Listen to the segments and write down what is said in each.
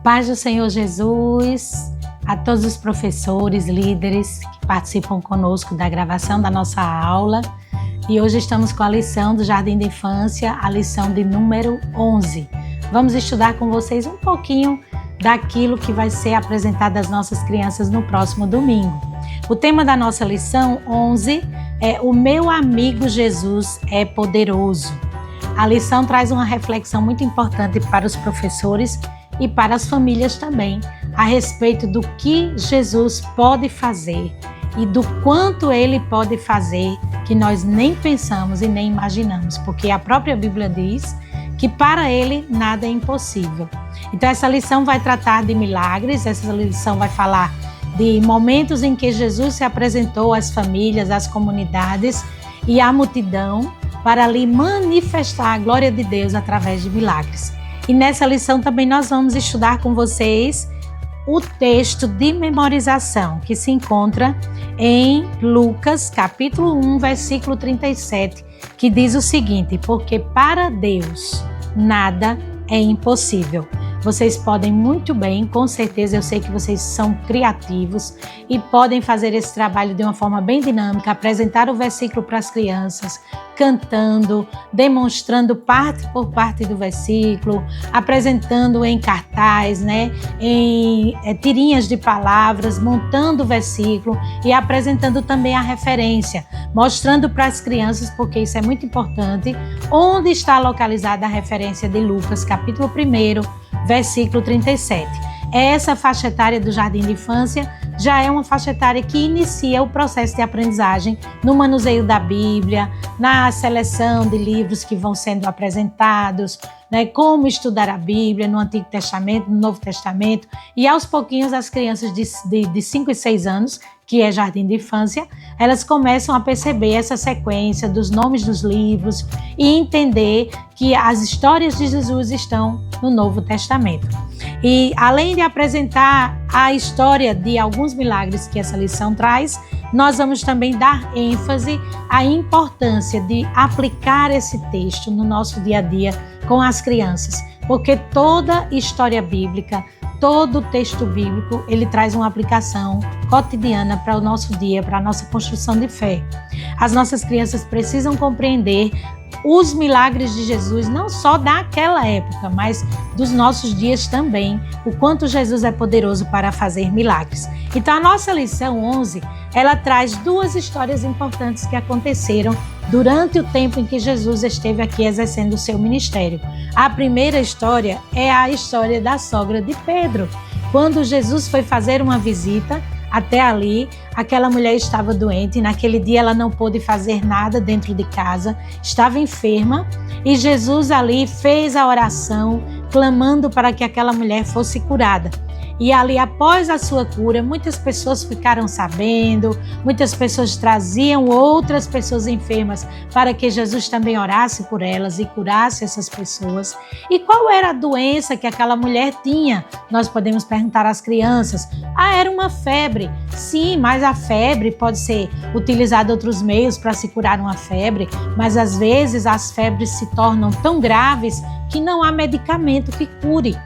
Paz do Senhor Jesus, a todos os professores, líderes que participam conosco da gravação da nossa aula. E hoje estamos com a lição do Jardim da Infância, a lição de número 11. Vamos estudar com vocês um pouquinho daquilo que vai ser apresentado às nossas crianças no próximo domingo. O tema da nossa lição 11 é O Meu Amigo Jesus é Poderoso. A lição traz uma reflexão muito importante para os professores e para as famílias também, a respeito do que Jesus pode fazer e do quanto Ele pode fazer que nós nem pensamos e nem imaginamos, porque a própria Bíblia diz que para Ele nada é impossível. Então essa lição vai tratar de milagres, essa lição vai falar de momentos em que Jesus se apresentou às famílias, às comunidades e à multidão para ali manifestar a glória de Deus através de milagres. E nessa lição também nós vamos estudar com vocês o texto de memorização que se encontra em Lucas, capítulo 1, versículo 37, que diz o seguinte: porque para Deus nada é impossível. Vocês podem muito bem, com certeza eu sei que vocês são criativos e podem fazer esse trabalho de uma forma bem dinâmica, apresentar o versículo para as crianças, cantando, demonstrando parte por parte do versículo, apresentando em cartaz, em tirinhas de palavras, montando o versículo e apresentando também a referência, mostrando para as crianças, porque isso é muito importante, onde está localizada a referência de Lucas, capítulo 1, versículo 37. Essa faixa etária do Jardim de Infância já é uma faixa etária que inicia o processo de aprendizagem no manuseio da Bíblia, na seleção de livros que vão sendo apresentados, como estudar a Bíblia no Antigo Testamento, no Novo Testamento, e aos pouquinhos as crianças de 5 e 6 anos, que é Jardim de Infância, elas começam a perceber essa sequência dos nomes dos livros e entender que as histórias de Jesus estão no Novo Testamento. E além de apresentar a história de alguns milagres que essa lição traz, nós vamos também dar ênfase à importância de aplicar esse texto no nosso dia a dia com as crianças, porque toda história bíblica, todo texto bíblico, ele traz uma aplicação cotidiana para o nosso dia, para a nossa construção de fé. As nossas crianças precisam compreender os milagres de Jesus, não só daquela época, mas dos nossos dias também, o quanto Jesus é poderoso para fazer milagres. Então a nossa lição 11, ela traz duas histórias importantes que aconteceram durante o tempo em que Jesus esteve aqui exercendo o seu ministério. A primeira história é a história da sogra de Pedro. Quando Jesus foi fazer uma visita até ali, aquela mulher estava doente e naquele dia ela não pôde fazer nada dentro de casa, estava enferma e Jesus ali fez a oração clamando para que aquela mulher fosse curada. E ali, após a sua cura, muitas pessoas ficaram sabendo, muitas pessoas traziam outras pessoas enfermas para que Jesus também orasse por elas e curasse essas pessoas. E qual era a doença que aquela mulher tinha? Nós podemos perguntar às crianças. Era uma febre. Sim, mas a febre pode ser utilizada outros meios para se curar uma febre, mas às vezes as febres se tornam tão graves que não há medicamento que cure.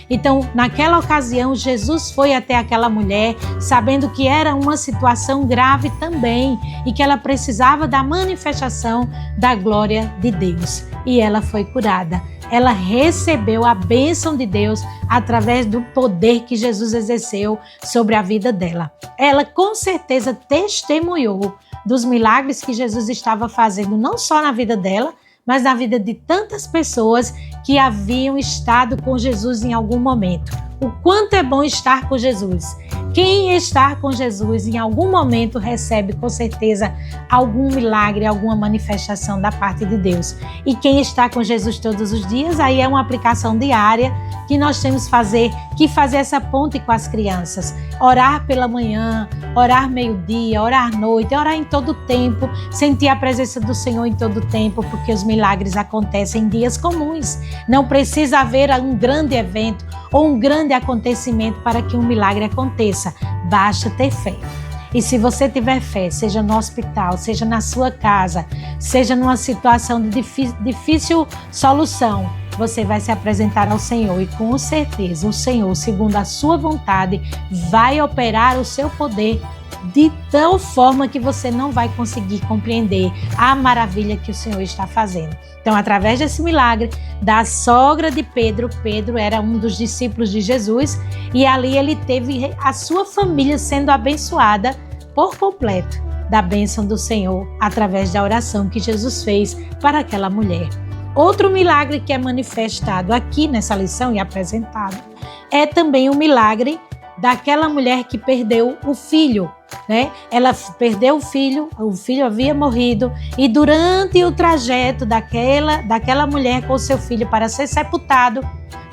Então, naquela ocasião, Jesus foi até aquela mulher, sabendo que era uma situação grave também e que ela precisava da manifestação da glória de Deus. E ela foi curada. Ela recebeu a bênção de Deus através do poder que Jesus exerceu sobre a vida dela. Ela, com certeza, testemunhou dos milagres que Jesus estava fazendo, não só na vida dela, mas na vida de tantas pessoas que haviam estado com Jesus em algum momento. O quanto é bom estar com Jesus. Quem está com Jesus em algum momento recebe com certeza algum milagre, alguma manifestação da parte de Deus. E quem está com Jesus todos os dias, aí é uma aplicação diária que nós temos que fazer essa ponte com as crianças. Orar pela manhã, orar meio-dia, orar à noite, orar em todo o tempo, sentir a presença do Senhor em todo o tempo, porque os milagres acontecem em dias comuns. Não precisa haver um grande evento ou um grande acontecimento para que um milagre aconteça. Basta ter fé. E se você tiver fé, seja no hospital, seja na sua casa, seja numa situação de difícil solução, você vai se apresentar ao Senhor e com certeza o Senhor, segundo a sua vontade, vai operar o seu poder de tal forma que você não vai conseguir compreender a maravilha que o Senhor está fazendo. Então, através desse milagre da sogra de Pedro, Pedro era um dos discípulos de Jesus e ali ele teve a sua família sendo abençoada por completo da bênção do Senhor através da oração que Jesus fez para aquela mulher. Outro milagre que é manifestado aqui nessa lição e apresentado é também o milagre daquela mulher que perdeu o filho, né? Ela perdeu o filho havia morrido e durante o trajeto daquela mulher com o seu filho para ser sepultado,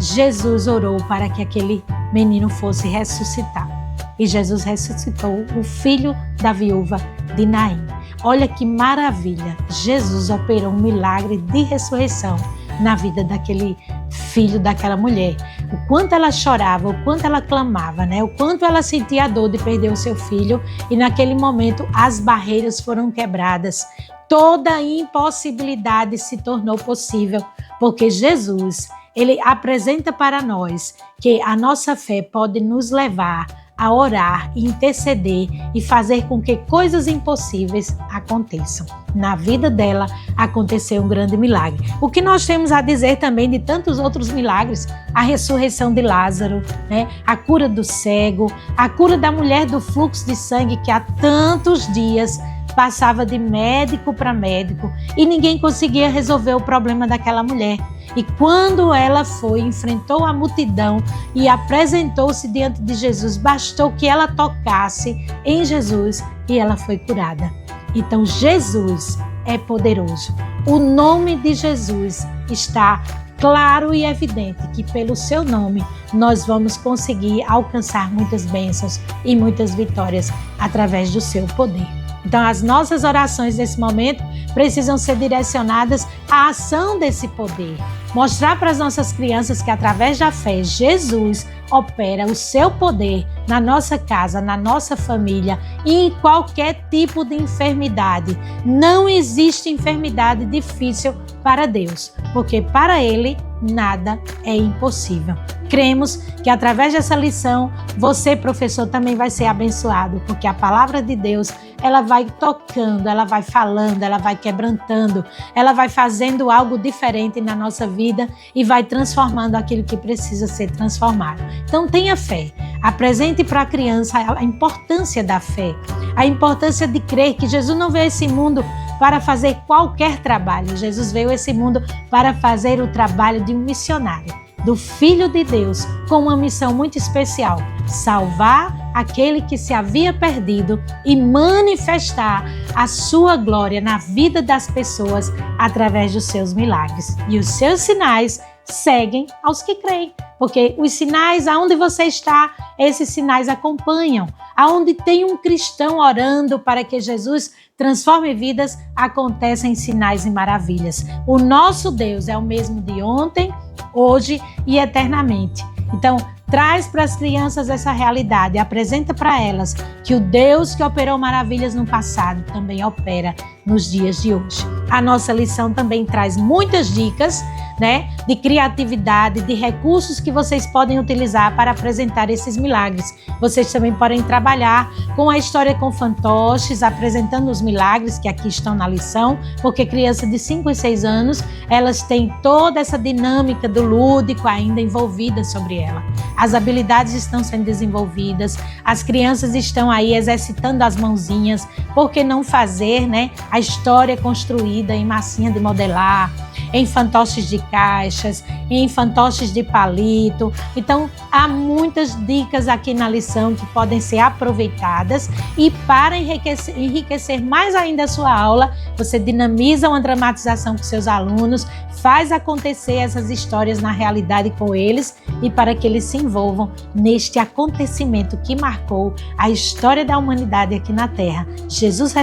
Jesus orou para que aquele menino fosse ressuscitado. E Jesus ressuscitou o filho da viúva de Naim. Olha que maravilha! Jesus operou um milagre de ressurreição na vida daquele filho daquela mulher. O quanto ela chorava, o quanto ela clamava, né? O quanto ela sentia a dor de perder o seu filho e naquele momento as barreiras foram quebradas. Toda impossibilidade se tornou possível porque Jesus, ele apresenta para nós que a nossa fé pode nos levar a orar, interceder e fazer com que coisas impossíveis aconteçam. Na vida dela aconteceu um grande milagre. O que nós temos a dizer também de tantos outros milagres, a ressurreição de Lázaro, né? A cura do cego, a cura da mulher do fluxo de sangue que há tantos dias passava de médico para médico e ninguém conseguia resolver o problema daquela mulher. E quando ela enfrentou a multidão e apresentou-se diante de Jesus, bastou que ela tocasse em Jesus e ela foi curada. Então Jesus é poderoso. O nome de Jesus está claro e evidente que pelo seu nome nós vamos conseguir alcançar muitas bênçãos e muitas vitórias através do seu poder. Então, as nossas orações nesse momento precisam ser direcionadas à ação desse poder. Mostrar para as nossas crianças que, através da fé, Jesus opera o seu poder na nossa casa, na nossa família e em qualquer tipo de enfermidade. Não existe enfermidade difícil para Deus, porque para Ele nada é impossível. Cremos que através dessa lição, você, professor, também vai ser abençoado, porque a palavra de Deus, ela vai tocando, ela vai falando, ela vai quebrantando, ela vai fazendo algo diferente na nossa vida e vai transformando aquilo que precisa ser transformado. Então tenha fé, apresente para a criança a importância da fé, a importância de crer que Jesus não veio a esse mundo para fazer qualquer trabalho. Jesus veio a esse mundo para fazer o trabalho de um missionário, do Filho de Deus, com uma missão muito especial: salvar aquele que se havia perdido e manifestar a sua glória na vida das pessoas através dos seus milagres. E os seus sinais seguem aos que creem, porque os sinais, aonde você está, esses sinais acompanham. Aonde tem um cristão orando para que Jesus transforme vidas, acontecem sinais e maravilhas. O nosso Deus é o mesmo de ontem, hoje e eternamente. Então, traz para as crianças essa realidade, apresenta para elas que o Deus que operou maravilhas no passado também opera nos dias de hoje. A nossa lição também traz muitas dicas, né, de criatividade, de recursos que vocês podem utilizar para apresentar esses milagres. Vocês também podem trabalhar com a história com fantoches, apresentando os milagres que aqui estão na lição, porque crianças de 5 e 6 anos, elas têm toda essa dinâmica do lúdico ainda envolvida sobre ela. As habilidades estão sendo desenvolvidas, as crianças estão aí exercitando as mãozinhas, por que não fazer, né, a história construída em massinha de modelar, em fantoches de caixas, em fantoches de palito. Então, há muitas dicas aqui na lição que podem ser aproveitadas e para enriquecer mais ainda a sua aula, você dinamiza uma dramatização com seus alunos, faz acontecer essas histórias na realidade com eles e para que eles se envolvam neste acontecimento que marcou a história da humanidade aqui na Terra. Jesus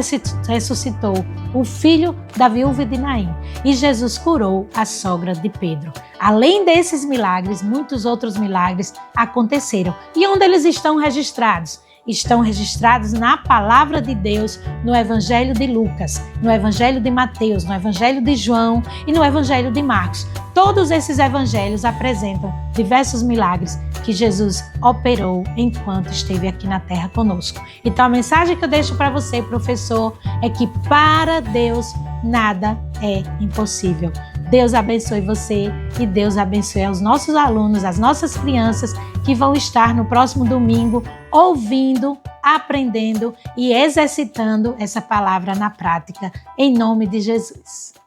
ressuscitou o filho da viúva de Naim e Jesus curou a sogra de Pedro. Além desses milagres, muitos outros milagres aconteceram. E onde eles estão registrados? estão registrados na palavra de Deus, no Evangelho de Lucas, no Evangelho de Mateus, no Evangelho de João e no Evangelho de Marcos. Todos esses evangelhos apresentam diversos milagres que Jesus operou enquanto esteve aqui na terra conosco. Então a mensagem que eu deixo para você, professor, é que para Deus nada é impossível. Deus abençoe você e Deus abençoe os nossos alunos, as nossas crianças que vão estar no próximo domingo ouvindo, aprendendo e exercitando essa palavra na prática, em nome de Jesus.